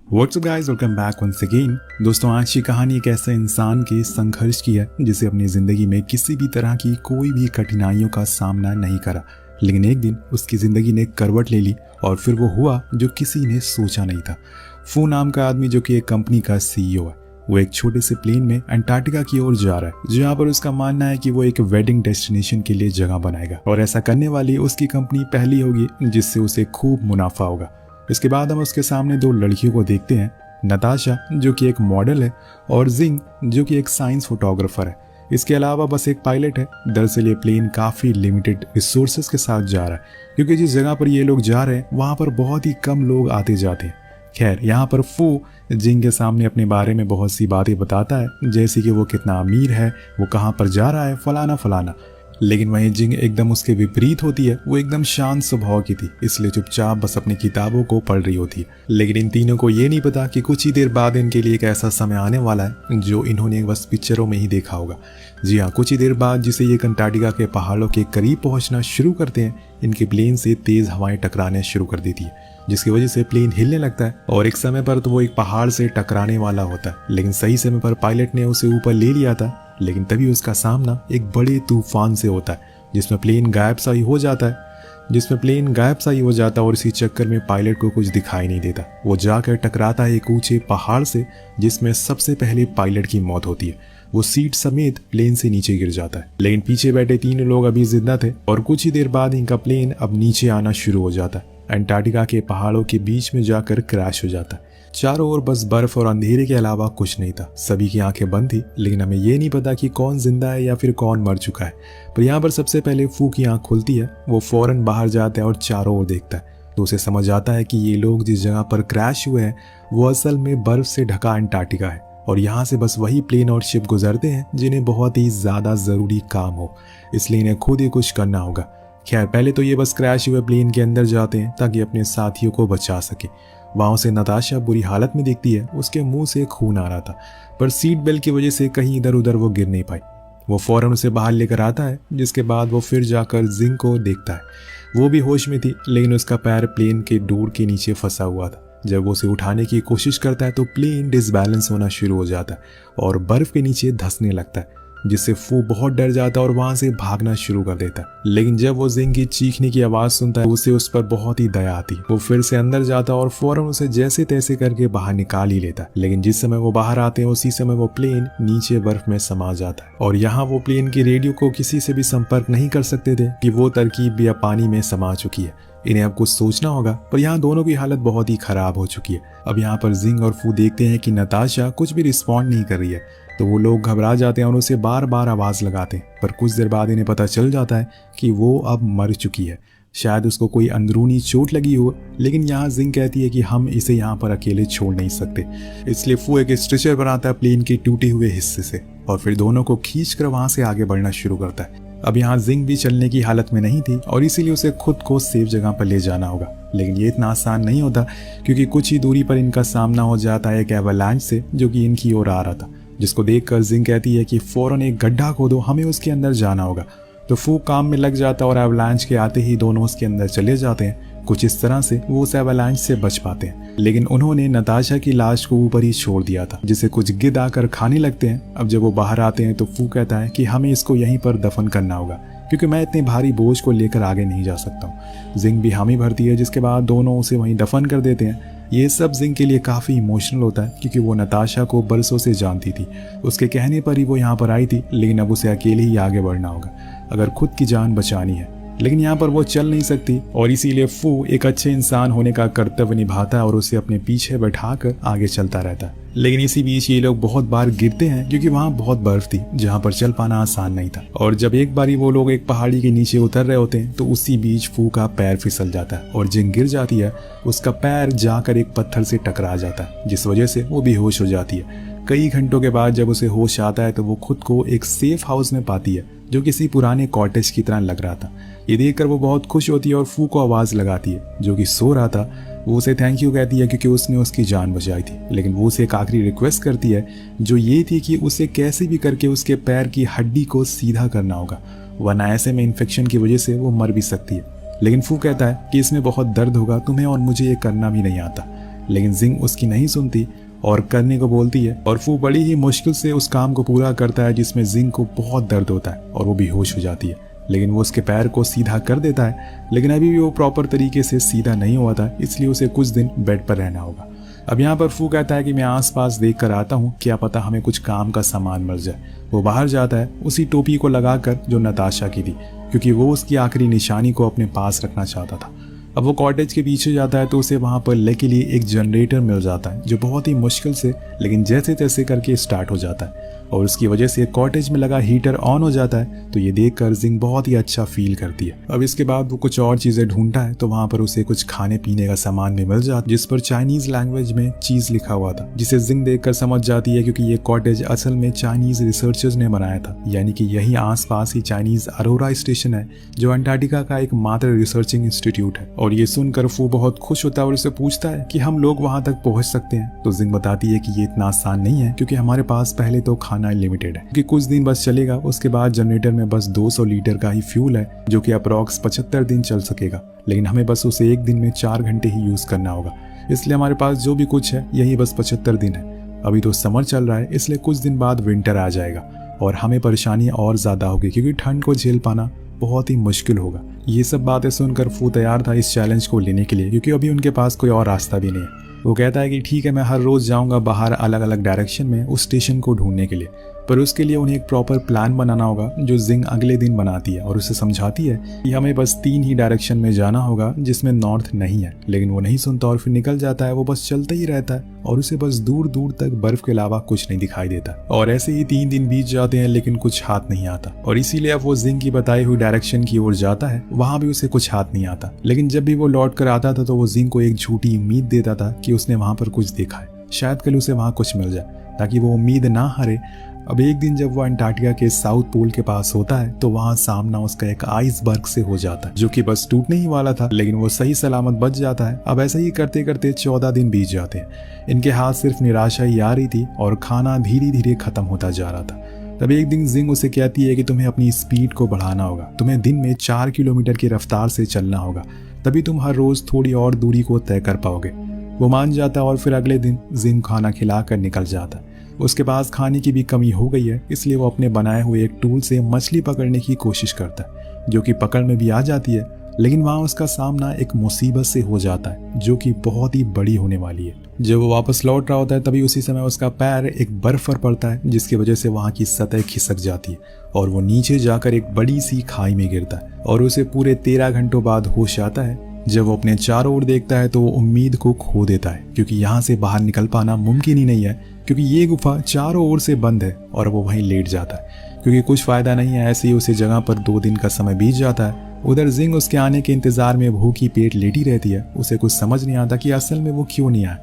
WhatsApp guys, welcome back once again. दोस्तों, आज की कहानी एक ऐसे इंसान के संघर्ष की है जिसे अपनी ज़िंदगी में किसी भी तरह की कोई भी कठिनाइयों का सामना नहीं करा, लेकिन एक दिन उसकी ज़िंदगी ने करवट ले ली और फिर वो हुआ जो किसी ने सोचा नहीं था। फू नाम का आदमी, जो कि एक कंपनी का CEO है, वो एक छोटे से प्लेन में अंटार्कटिका की ओर जा रहा है, जहाँ पर उसका मानना है कि वो एक वेडिंग डेस्टिनेशन के लिए जगह बनाएगा और ऐसा करने वाली उसकी कंपनी पहली होगी जिससे उसे खूब मुनाफा होगा। इसके बाद हम उसके सामने दो लड़कियों को देखते हैं, नताशा जो कि एक मॉडल है और जिंग जो कि एक साइंस फोटोग्राफर है। इसके अलावा बस एक पायलट है। दरअसल ये प्लेन काफ़ी लिमिटेड रिसोर्सेज के साथ जा रहा है, क्योंकि जिस जगह पर ये लोग जा रहे हैं वहाँ पर बहुत ही कम लोग आते जाते हैं। खैर, यहाँ पर फू जिंग के सामने अपने बारे में बहुत सी बातें बताता है, जैसे कि वो कितना अमीर है, वो कहाँ पर जा रहा है, फलाना फलाना। लेकिन वहीं जिंग एकदम उसके विपरीत होती है। वो एकदम शांत स्वभाव की थी, इसलिए चुपचाप बस अपनी किताबों को पढ़ रही होती है। लेकिन इन तीनों को ये नहीं पता कि कुछ ही देर बाद इनके लिए एक ऐसा समय आने वाला है जो इन्होंने बस पिक्चरों में ही देखा होगा। जी हाँ, कुछ ही देर बाद जिसे ये अंटार्कटिका के पहाड़ों के करीब पहुंचना शुरू करते हैं, इनके प्लेन से तेज हवाएं टकराने शुरू कर देती है, जिसकी वजह से प्लेन हिलने लगता है और एक समय पर तो वो एक पहाड़ से टकराने वाला होता है। लेकिन सही समय पर पायलट ने उसे ऊपर ले लिया था, लेकिन तभी उसका सामना एक बड़े तूफान से होता है, जिसमें प्लेन गायब सा ही हो जाता है और इसी चक्कर में पायलट को कुछ दिखाई नहीं देता। वो जाकर टकराता है एक ऊंचे पहाड़ से, जिसमें सबसे पहले पायलट की मौत होती है। वो सीट समेत प्लेन से नीचे गिर जाता है, लेकिन पीछे बैठे तीन लोग अभी जिंदा थे और कुछ ही देर बाद इनका प्लेन अब नीचे आना शुरू हो जाता है। अंटार्कटिका के पहाड़ों के बीच में जाकर क्रैश हो जाता है। चारों ओर बस बर्फ और अंधेरे के अलावा कुछ नहीं था। सभी की आंखें बंद थी, लेकिन हमें ये नहीं पता कि कौन जिंदा है या फिर कौन मर चुका है। पर यहाँ पर सबसे पहले फू की आंख खुलती है। वो फौरन बाहर जाता है और चारों ओर देखता है, तो उसे समझ आता है कि ये लोग जिस जगह पर क्रैश हुए हैं वो असल में बर्फ से ढका अंटार्कटिका है और यहाँ से बस वही प्लेन और शिप गुजरते हैं जिन्हें बहुत ही ज़्यादा ज़रूरी काम हो, इसलिए इन्हें खुद ही कुछ करना होगा। खैर, पहले तो ये बस क्रैश हुए प्लेन के अंदर जाते हैं ताकि अपने साथियों को बचा सके। वहाँ से नताशा बुरी हालत में दिखती है। उसके मुंह से खून आ रहा था, पर सीट बेल्ट की वजह से कहीं इधर उधर वो गिर नहीं पाई। वो फौरन उसे बाहर लेकर आता है, जिसके बाद वो फिर जाकर जिंग को देखता है। वो भी होश में थी, लेकिन उसका पैर प्लेन के डोर के नीचे फंसा हुआ था। जब वो उसे उठाने की कोशिश करता है तो प्लेन डिसबैलेंस होना शुरू हो जाता है और बर्फ के नीचे धंसने लगता है, जिससे फू बहुत डर जाता है और वहां से भागना शुरू कर देता है। लेकिन जब वो जिंग की चीखने की आवाज सुनता है, उसे उस पर बहुत ही दया आती। वो फिर से अंदर जाता है और फौरन उसे जैसे तैसे करके बाहर निकाल ही लेता है। लेकिन जिस समय वो बाहर आते हैं उसी समय वो प्लेन नीचे बर्फ में समा जाता है और यहाँ वो प्लेन की रेडियो को किसी से भी संपर्क नहीं कर सकते थे कि वो तरकीब भी अब पानी में समा चुकी है। इन्हें अब कुछ सोचना होगा, पर यहाँ दोनों की हालत बहुत ही खराब हो चुकी है। अब यहाँ पर जिंग और फू देखते हैं कि नताशा कुछ भी रिस्पॉन्ड नहीं कर रही है, तो वो लोग घबरा जाते हैं और उसे बार बार आवाज़ लगाते हैं। पर कुछ देर बाद इन्हें पता चल जाता है कि वो अब मर चुकी है। शायद उसको कोई अंदरूनी चोट लगी हो, लेकिन यहाँ जिंग कहती है कि हम इसे यहाँ पर अकेले छोड़ नहीं सकते, इसलिए फू एक स्ट्रेचर बनाता है प्लेन के टूटे हुए हिस्से से और फिर दोनों को खींचकर वहाँ से आगे बढ़ना शुरू करता है। अब यहाँ जिंग भी चलने की हालत में नहीं थी और इसीलिए उसे खुद को सेफ जगह पर ले जाना होगा। लेकिन ये इतना आसान नहीं होता, क्योंकि कुछ ही दूरी पर इनका सामना हो जाता है एक एवलांच से, जो कि इनकी ओर आ रहा था, जिसको देखकर जिंग कहती है कि फौरन एक गड्ढा खोदो, हमें उसके अंदर जाना होगा। तो फू काम में लग जाता है और एवलांच के आते ही दोनों उसके अंदर चले जाते हैं। कुछ इस तरह से वो उस एवलांच से बच पाते हैं, लेकिन उन्होंने नताशा की लाश को ऊपर ही छोड़ दिया था, जिसे कुछ गिद्ध आकर खाने लगते हैं। अब जब वो बाहर आते हैं तो फू कहता है कि हमें इसको यहीं पर दफन करना होगा, क्योंकि मैं इतने भारी बोझ को लेकर आगे नहीं जा सकता हूँ। जिंग भी हामी भरती है, जिसके बाद दोनों उसे वहीं दफन कर देते हैं। ये सब जिंग के लिए काफ़ी इमोशनल होता है, क्योंकि वो नताशा को बरसों से जानती थी। उसके कहने पर ही वो यहाँ पर आई थी, लेकिन अब उसे अकेले ही आगे बढ़ना होगा अगर खुद की जान बचानी है। लेकिन यहाँ पर वो चल नहीं सकती और इसीलिए फू एक अच्छे इंसान होने का कर्तव्य निभाता है और उसे अपने पीछे बैठाकर आगे चलता रहता है। लेकिन इसी बीच ये लोग बहुत बार गिरते हैं, क्योंकि वहाँ बहुत बर्फ थी जहाँ पर चल पाना आसान नहीं था। और जब एक बारी वो लोग एक पहाड़ी के नीचे उतर रहे होते हैं तो उसी बीच फू का पैर फिसल जाता है और जिंग गिर जाती है। उसका पैर जाकर एक पत्थर से टकरा जाता है, जिस वजह से वो बेहोश हो जाती है। कई घंटों के बाद जब उसे होश आता है तो वो खुद को एक सेफ हाउस में पाती है, जो किसी पुराने कॉटेज की तरह लग रहा था। ये देखकर वो बहुत खुश होती है और फू को आवाज़ लगाती है, जो कि सो रहा था। वो उसे थैंक यू कहती है क्योंकि उसने उसकी जान बचाई थी, लेकिन वो उसे एक आखिरी रिक्वेस्ट करती है, जो ये थी कि उसे कैसे भी करके उसके पैर की हड्डी को सीधा करना होगा, वरना ऐसे में इन्फेक्शन की वजह से वो मर भी सकती है। लेकिन फू कहता है कि इसमें बहुत दर्द होगा, तुम्हें और मुझे ये करना भी नहीं आता। लेकिन जिंग उसकी नहीं सुनती और करने को बोलती है और फू बड़ी ही मुश्किल से उस काम को पूरा करता है जिसमें जिंग को बहुत दर्द होता है और वो बेहोश हो जाती है। लेकिन वो उसके पैर को सीधा कर देता है, लेकिन अभी भी वो प्रॉपर तरीके से सीधा नहीं हुआ था, इसलिए उसे कुछ दिन बेड पर रहना होगा। अब यहाँ पर फू कहता है कि मैं आसपास देख कर आता हूँ, क्या पता हमें कुछ काम का सामान मिल जाए। वो बाहर जाता है उसी टोपी को लगाकर जो नताशा की थी, क्योंकि वो उसकी आखिरी निशानी को अपने पास रखना चाहता था। अब वो कॉटेज के पीछे जाता है तो उसे वहाँ पर लकीली एक जनरेटर मिल जाता है, जो बहुत ही मुश्किल से लेकिन जैसे तैसे करके स्टार्ट हो जाता है और उसकी वजह से कॉटेज में लगा हीटर ऑन हो जाता है। तो ये देखकर जिंग बहुत ही अच्छा फील करती है। अब इसके बाद वो कुछ और चीज़ें ढूंढता है तो वहाँ पर उसे कुछ खाने पीने का सामान भी मिल जाता, जिस पर चाइनीज लैंग्वेज में चीज़ लिखा हुआ था, जिसे जिंग देखकर समझ जाती है क्योंकि ये कॉटेज असल में चाइनीज रिसर्चर्स ने बनाया था, यानी कि यही आसपास ही चाइनीज अरोरा स्टेशन है, जो अंटार्कटिका का एक मात्र रिसर्चिंग इंस्टीट्यूट है। और ये सुनकर फू बहुत खुश होता है और उससे पूछता है कि हम लोग वहां तक पहुंच सकते हैं। तो जिंग बताती है कि ये इतना आसान नहीं है, क्योंकि हमारे पास पहले तो खाना लिमिटेड है कि कुछ दिन बस चलेगा, उसके बाद जनरेटर में बस 200 लीटर का ही फ्यूल है, जो कि अप्रॉक्स 75 दिन चल सकेगा, लेकिन हमें बस उसे एक दिन में 4 घंटे ही यूज करना होगा। इसलिए हमारे पास जो भी कुछ है यही बस 75 दिन है। अभी तो समर चल रहा है, इसलिए कुछ दिन बाद विंटर आ जाएगा और हमें परेशानी और ज्यादा होगी, क्योंकि ठंड को झेल पाना बहुत ही मुश्किल होगा। ये सब बातें सुनकर फू तैयार था इस चैलेंज को लेने के लिए, क्योंकि अभी उनके पास कोई और रास्ता भी नहीं है। वो कहता है कि ठीक है, मैं हर रोज जाऊंगा बाहर अलग अलग डायरेक्शन में उस स्टेशन को ढूंढने के लिए, पर उसके लिए उन्हें एक प्रॉपर प्लान बनाना होगा, जो जिंग अगले दिन बनाती है और उसे समझाती है कि हमें बस 3 ही डायरेक्शन में जाना होगा जिसमें नॉर्थ नहीं है। लेकिन वो नहीं सुनता और फिर निकल जाता है। वो बस चलता ही रहता है और उसे बस दूर दूर तक बर्फ के अलावा कुछ नहीं दिखाई देता। और ऐसे ही 3 दिन बीत जाते हैं, लेकिन कुछ हाथ नहीं आता और इसीलिए अब वो जिंग की बताई हुई डायरेक्शन की ओर जाता है। वहां भी उसे कुछ हाथ नहीं आता, लेकिन जब भी वो लौट कर आता था तो वो जिंग को एक झूठी उम्मीद देता था कि उसने वहां पर कुछ देखा है, शायद कल उसे वहां कुछ मिल जाए, ताकि वो उम्मीद ना हारे। अब एक दिन जब वो अंटार्कटिका के साउथ पोल के पास होता है तो वहां सामना उसका एक आइसबर्ग से हो जाता है, जो कि बस टूटने ही वाला था, लेकिन वो सही सलामत बच जाता है। अब ऐसा ही करते करते 14 दिन बीत जाते हैं। इनके हाथ सिर्फ निराशा ही आ रही थी और खाना धीरे धीरे खत्म होता जा रहा था। तब एक दिन जिंग उसे कहती है कि तुम्हें अपनी स्पीड को बढ़ाना होगा, तुम्हें दिन में 4 किलोमीटर की रफ्तार से चलना होगा, तभी तुम हर रोज थोड़ी और दूरी को तय कर पाओगे। वो मान जाता है और फिर अगले दिन जिंग खाना खिलाकर निकल जाता है। उसके पास खाने की भी कमी हो गई है, इसलिए वो अपने बनाए हुए एक टूल से मछली पकड़ने की कोशिश करता है, जो कि पकड़ में भी आ जाती है। लेकिन वहाँ उसका सामना एक मुसीबत से हो जाता है, जो कि बहुत ही बड़ी होने वाली है। जब वो वापस लौट रहा होता है तभी उसी समय उसका पैर एक बर्फ पर पड़ता है, जिसकी वजह से वहाँ की सतह खिसक जाती है और वो नीचे जाकर एक बड़ी सी खाई में गिरता है और उसे पूरे 13 घंटों बाद होश आता है। जब वो अपने चारों ओर देखता है तो वो उम्मीद को खो देता है, क्योंकि यहाँ से बाहर निकल पाना मुमकिन ही नहीं है, क्योंकि ये गुफा चारों ओर से बंद है। और वो वहीं लेट जाता है, क्योंकि कुछ फायदा नहीं है। ऐसे ही उसी जगह पर 2 दिन का समय बीत जाता है। उधर जिंग उसके आने के इंतजार में भूखी पेट लेटी रहती है। उसे कुछ समझ नहीं आता कि असल में वो क्यों नहीं आया।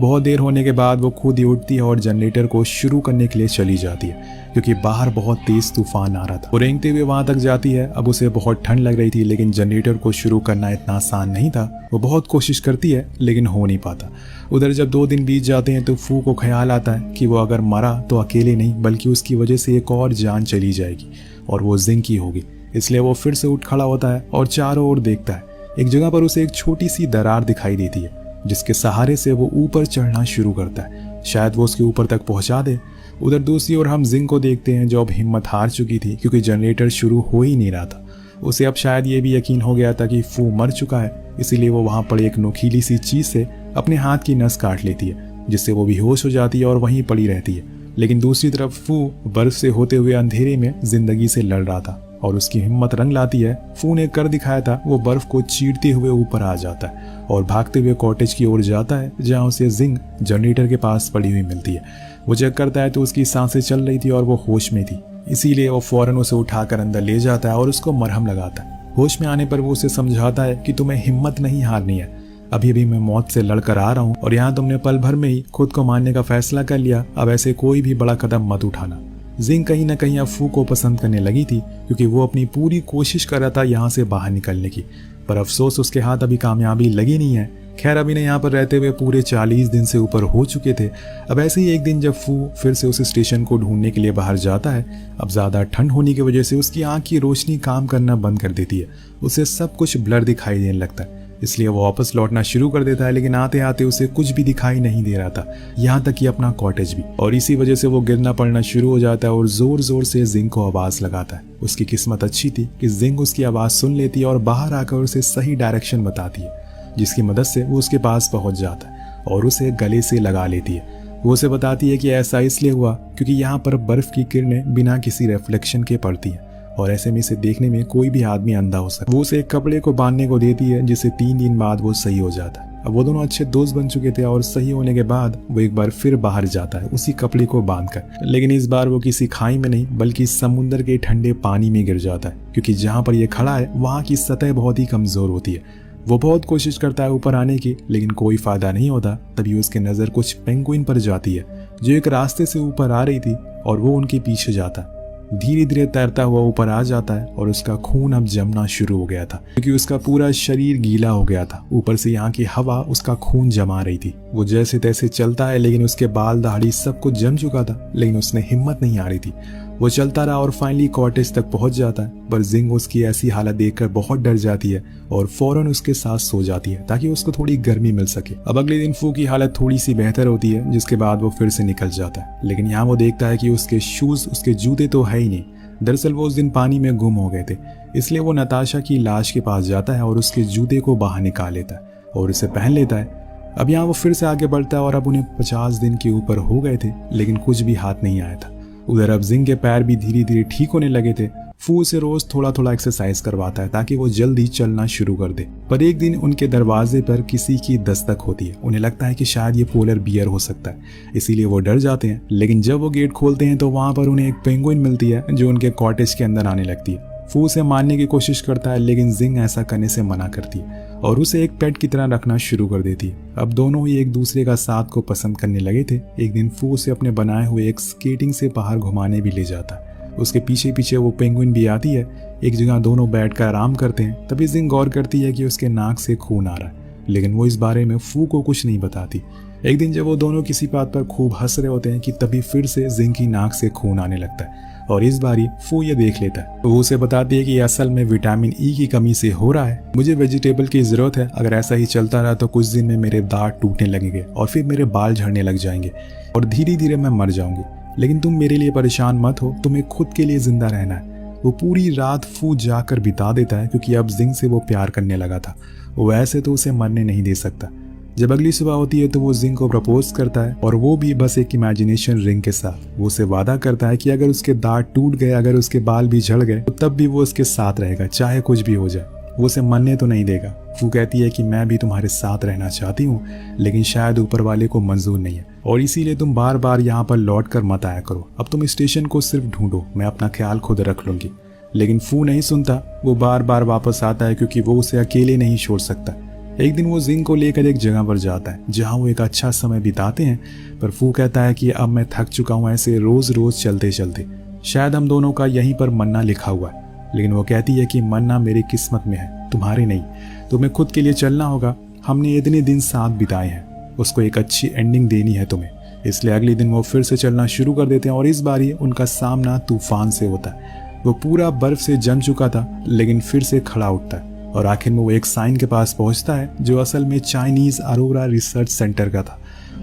बहुत देर होने के बाद वो खुद ही उठती है और जनरेटर को शुरू करने के लिए चली जाती है, क्योंकि बाहर बहुत तेज तूफान आ रहा था। वो रेंगते हुए वहां तक जाती है। अब उसे बहुत ठंड लग रही थी, लेकिन जनरेटर को शुरू करना इतना आसान नहीं था। वो बहुत कोशिश करती है, लेकिन हो नहीं पाता। उधर जब 2 दिन बीत जाते हैं तो फू को ख्याल आता है कि वो अगर मरा तो अकेले नहीं, बल्कि उसकी वजह से एक और जान चली जाएगी और वो जिंग की होगी। इसलिए वो फिर से उठ खड़ा होता है और चारों ओर देखता है। एक जगह पर उसे एक छोटी सी दरार दिखाई देती है, जिसके सहारे से वो ऊपर चढ़ना शुरू करता है। शायद वो उसके ऊपर तक पहुंचा दे। उधर दूसरी ओर हम जिंग को देखते हैं, जो अब हिम्मत हार चुकी थी, क्योंकि जनरेटर शुरू हो ही नहीं रहा था। उसे अब शायद ये भी यकीन हो गया था कि फू मर चुका है, इसीलिए वो वहां पड़ी एक नुकीली सी चीज से अपने हाथ की नस काट लेती है, जिससे वो बेहोश हो जाती है और वहीं पड़ी रहती है। लेकिन दूसरी तरफ फू बर्फ से होते हुए अंधेरे में जिंदगी से लड़ रहा था और उसकी हिम्मत रंग लाती है। फू ने कर दिखाया था, वो बर्फ को चीरते हुए ऊपर आ जाता है और भागते हुए कॉटेज की ओर जाता है, जहां उसे जिंग जनरेटर के पास पड़ी हुई मिलती है। वो चेक करता है तो उसकी सांसें चल रही थी और वो होश में थी, इसीलिए वो फौरन उसे उठाकर अंदर ले जाता है और उसको मरहम लगाता है। होश में आने पर वो उसे समझाता है कि तुम्हें हिम्मत नहीं हारनी है। अभी अभी मैं मौत से लड़कर आ रहा हूँ और यहाँ तुमने पल भर में ही खुद को मारने का फैसला कर लिया। अब ऐसे कोई भी बड़ा कदम मत उठाना। जिंग कहीं ना कहीं अब फू को पसंद करने लगी थी, क्योंकि वो अपनी पूरी कोशिश कर रहा था यहाँ से बाहर निकलने की, पर अफसोस उसके हाथ अभी कामयाबी लगी नहीं है। खैर, अभी ने यहाँ पर रहते हुए पूरे 40 दिन से ऊपर हो चुके थे। अब ऐसे ही एक दिन जब फू फिर से उस स्टेशन को ढूंढने के लिए बाहर जाता है, अब ज्यादा ठंड होने की वजह से उसकी आंख की रोशनी काम करना बंद कर देती है। उसे सब कुछ ब्लर दिखाई देने लगता है। इसलिए वो वापस लौटना शुरू कर देता है, लेकिन आते आते उसे कुछ भी दिखाई नहीं दे रहा था, यहाँ तक कि अपना कॉटेज भी। और इसी वजह से वो गिरना पड़ना शुरू हो जाता है और जोर जोर से जिंग को आवाज लगाता है। उसकी किस्मत अच्छी थी कि जिंग उसकी आवाज सुन लेती है और बाहर आकर उसे सही डायरेक्शन बताती है, जिसकी मदद से वो उसके पास पहुंच जाता है और उसे गले से लगा लेती है। वो उसे बताती है कि ऐसा इसलिए हुआ क्योंकि यहाँ पर बर्फ की किरणें बिना किसी रिफ्लेक्शन के पड़ती हैं और ऐसे में इसे देखने में कोई भी आदमी अंधा हो सकता है। वो उसे एक कपड़े को बांधने को देती है, जिससे 3 दिन बाद वो सही हो जाता है। अब वो दोनों अच्छे दोस्त बन चुके थे और सही होने के बाद वो एक बार फिर बाहर जाता है उसी कपड़े को बांधकर, लेकिन इस बार वो किसी खाई में नहीं बल्कि समुद्र के ठंडे पानी में गिर जाता है, क्योंकि जहाँ पर ये खड़ा है वहाँ की सतह बहुत ही कमजोर होती है। वो बहुत कोशिश करता है ऊपर आने की, लेकिन कोई फायदा नहीं होता। तभी उसकी नजर कुछ पेंगुइन पर जाती है जो एक रास्ते से ऊपर आ रही थी और वो उनके पीछे जाता है। धीरे धीरे तैरता हुआ ऊपर आ जाता है और उसका खून अब जमना शुरू हो गया था, क्योंकि उसका पूरा शरीर गीला हो गया था। ऊपर से यहाँ की हवा उसका खून जमा रही थी। वो जैसे तैसे चलता है, लेकिन उसके बाल दाढ़ी सब कुछ जम चुका था, लेकिन उसने हिम्मत नहीं आ रही थी। वो चलता रहा और फाइनली कॉटेज तक पहुंच जाता है, पर जिंग उसकी ऐसी हालत देखकर बहुत डर जाती है और फौरन उसके साथ सो जाती है ताकि उसको थोड़ी गर्मी मिल सके। अब अगले दिन फू की हालत थोड़ी सी बेहतर होती है, जिसके बाद वो फिर से निकल जाता है, लेकिन यहाँ वो देखता है कि उसके शूज, उसके जूते तो है ही नहीं। दरअसल वो उस दिन पानी में गुम हो गए थे, इसलिए वो नताशा की लाश के पास जाता है और उसके जूते को बाहर निकाल लेता है और उसे पहन लेता है। अब यहाँ वो फिर से आगे बढ़ता है और अब उन्हें 50 दिन के ऊपर हो गए थे, लेकिन कुछ भी हाथ नहीं आया था। उधर अब जिंग के पैर भी धीरे धीरे ठीक होने लगे थे। फू उसे रोज थोड़ा थोड़ा एक्सरसाइज करवाता है ताकि वो जल्दी चलना शुरू कर दे। पर एक दिन उनके दरवाजे पर किसी की दस्तक होती है। उन्हें लगता है कि शायद ये पोलर बियर हो सकता है, इसीलिए वो डर जाते हैं। लेकिन जब वो गेट खोलते हैं तो वहां पर उन्हें एक पेंगुइन मिलती है जो उनके कॉटेज के अंदर आने लगती है। फू उसे मारने की कोशिश करता है, लेकिन जिंग ऐसा करने से मना करती है और उसे एक पेट की तरह रखना शुरू कर देती है। अब दोनों ही एक दूसरे का साथ को पसंद करने लगे थे। एक दिन फू उसे अपने बनाए हुए एक स्केटिंग से बाहर घुमाने भी ले जाता है। उसके पीछे पीछे वो पेंगुइन भी आती है। एक जगह दोनों बैठकर आराम करते हैं। तभी जिंग गौर करती है कि उसके नाक से खून आ रहा है, लेकिन वो इस बारे में फू को कुछ नहीं बताती। एक दिन जब वो दोनों किसी बात पर खूब हंस रहे होते हैं कि तभी फिर से जिंग की नाक से खून आने लगता है और इस बारी फू ये देख लेता है। वो उसे बताती है कि असल में विटामिन ई की कमी से हो रहा है। मुझे वेजिटेबल की जरूरत है। अगर ऐसा ही चलता रहा तो कुछ दिन में मेरे दांत टूटने लगेंगे और फिर मेरे बाल झड़ने लग जाएंगे और धीरे धीरे मैं मर जाऊंगी। लेकिन तुम मेरे लिए परेशान मत हो, तुम्हें खुद के लिए जिंदा रहना है। वो पूरी रात फू जाकर बिता देता है, क्योंकि अब जिंग से वो प्यार करने लगा था। वो ऐसे तो उसे मरने नहीं दे सकता। जब अगली सुबह होती है तो वो जिंग को प्रपोज करता है, और वो भी बस एक इमेजिनेशन रिंग के साथ। वो उसे वादा करता है कि अगर उसके दांत टूट गए, अगर उसके बाल भी झड़ गए, तो तब भी वो उसके साथ रहेगा, चाहे कुछ भी हो जाए। वो उसे मरने तो नहीं देगा। फू कहती है कि मैं भी तुम्हारे साथ रहना चाहती हूँ, लेकिन शायद ऊपर वाले को मंजूर नहीं है, और इसीलिए तुम बार बार यहाँ पर लौट कर मत आया करो। अब तुम स्टेशन को सिर्फ ढूंढो, मैं अपना ख्याल खुद रख लूंगी। लेकिन फू नहीं सुनता। वो बार बार वापस आता है, क्योंकि वो उसे अकेले नहीं छोड़ सकता। एक दिन वो जिंग को लेकर एक जगह पर जाता है जहाँ वो एक अच्छा समय बिताते हैं, पर फू कहता है कि अब मैं थक चुका हूँ ऐसे रोज रोज चलते चलते। शायद हम दोनों का यहीं पर मरना लिखा हुआ है। लेकिन वो कहती है कि मरना मेरी किस्मत में है, तुम्हारी नहीं। तुम्हें खुद के लिए चलना होगा। हमने इतने दिन साथ बिताए हैं, उसको एक अच्छी एंडिंग देनी है तुम्हें। इसलिए अगले दिन वो फिर से चलना शुरू कर देते हैं, और इस बार उनका सामना तूफान से होता है। वो पूरा बर्फ से जम चुका था, लेकिन फिर से खड़ा उठता है और आखिर में वो एक साइन के पास पहुंचता है जो असल में चाइनीज अरोरा रिसर्च सेंटर का था।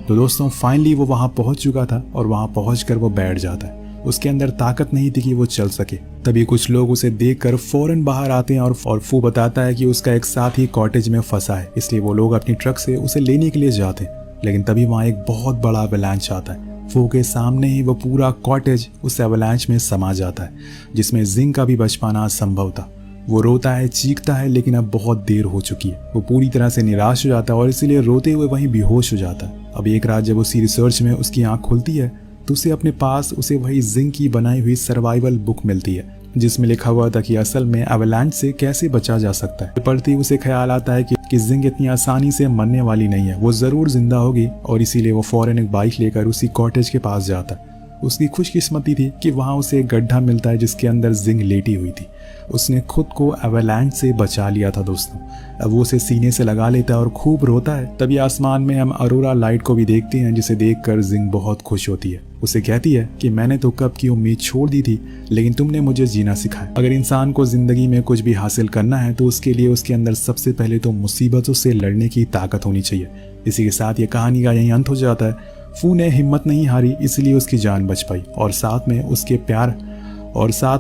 तो दोस्तों फाइनली वो वहां पहुंच चुका था और वहां पहुंचकर वो बैठ जाता है। उसके अंदर ताकत नहीं थी कि वो चल सके। तभी कुछ लोग उसे देखकर फौरन बाहर आते हैं और फू बताता है कि उसका एक साथी कॉटेज में फंसा है, इसलिए वो लोग अपनी ट्रक से उसे लेने के लिए जाते हैं। लेकिन तभी वहाँ एक बहुत बड़ा एवलांच आता है। फू के सामने ही वो पूरा कॉटेज उस एवलांच में समा जाता है, जिसमें जिंग का भी बच पाना असंभव था। वो रोता है, चीखता है, लेकिन अब बहुत देर हो चुकी है। वो पूरी तरह से निराश हो जाता है और इसीलिए रोते हुए वहीं बेहोश हो जाता है। अब एक रात जब उसी रिसर्च में उसकी आंख खुलती है तो उसे अपने पास वही जिंग की बनाई हुई सर्वाइवल बुक मिलती है, जिसमें लिखा हुआ था कि असल में एवलांच से कैसे बचा जा सकता है। पढ़ते ही उसे ख्याल आता है कि जिंग इतनी आसानी से मरने वाली नहीं है, वो जरूर जिंदा होगी, और इसीलिए वो फौरन एक बाइक लेकर उसी कॉटेज के पास जाता है। उसकी खुशकिस्मती थी कि वहां उसे एक गड्ढा मिलता है जिसके अंदर जिंग लेटी हुई थी। उसने खुद को एवलांच से बचा लिया था दोस्तों। अब वो उसे सीने से लगा लेता है और खूब रोता है। तभी आसमान में हम अरोरा लाइट को भी देखते हैं, जिसे देखकर जिंग बहुत खुश होती है। उसे कहती है कि मैंने तो कब की उम्मीद छोड़ दी थी, लेकिन तुमने मुझे जीना सिखाया। अगर इंसान को जिंदगी में कुछ भी हासिल करना है तो उसके लिए उसके अंदर सबसे पहले तो मुसीबतों से लड़ने की ताकत होनी चाहिए। इसी के साथ ये कहानी का यही अंत हो जाता है। फू ने हिम्मत नहीं हारी, इसलिए उसकी जान बच पाई और साथ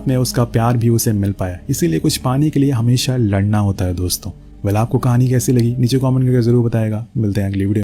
में उसका प्यार भी उसे मिल पाया। इसीलिए कुछ पाने के लिए हमेशा लड़ना होता है दोस्तों। वेल, आपको कहानी कैसी लगी नीचे कमेंट करके जरूर बताएगा। मिलते हैं अगली वीडियो।